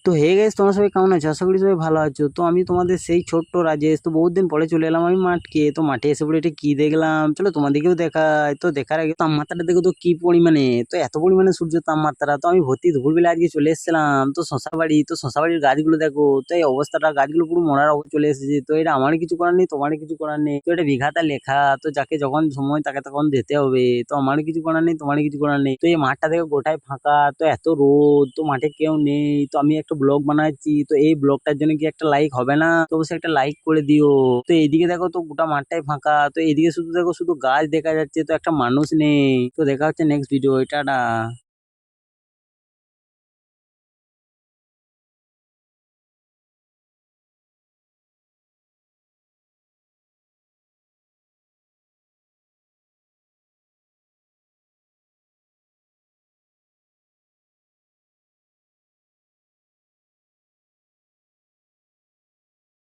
তো hey guys, তোমরা সবাই কেমন আছো? আশা করি সবাই ভালো আছো। তো আমি তোমাদের সেই ছোট্ট রাজেশ। তো বহুত দিন পরে চলে এলাম আমি মাঠকে। তো মাঠে এসে পড়ে এটা কি দেখলাম, চলো তোমাদেরকেও দেখাই। তো দেখার আগে তাপমাত্রাটা দেখো তো কি পরিমাণে, তো এত পরিমাণে সূর্যের তাপমাত্রা। তো আমি ভর্তি দুপুরবেলা আজকে চলে এসেছিলাম তো শশা বাড়ি। তো শশা বাড়ির গাছগুলো দেখো, তো এই অবস্থাটা, গাছগুলো পুরো মরার অবস্থা চলে এসেছে। তো এটা আমার কিছু করার নেই, তোমার কিছু করার নেই। তো এটা বিঘাটা লেখা, তো যাকে যখন সময় তাকে তখন দিতে হবে। তো আমার কিছু করার নেই, তোমার কিছু করার নেই। তো এই মাঠটা দেখো গোটায় ফাঁকা, তো এত রোদ, তো মাঠে কেউ নেই। তো আমি একটা ব্লগ বানাচ্ছি, তো এই ব্লগটার জন্য কি একটা লাইক হবে না? তো অবশ্যই একটা লাইক করে দিও। তো এইদিকে দেখো তো গোটা মাঠটাই ফাঁকা, তো এইদিকে শুধু দেখো শুধু গাছ দেখা যাচ্ছে, তো একটা মানুষ নেই। তো দেখা হচ্ছে নেক্সট ভিডিও, টাটা।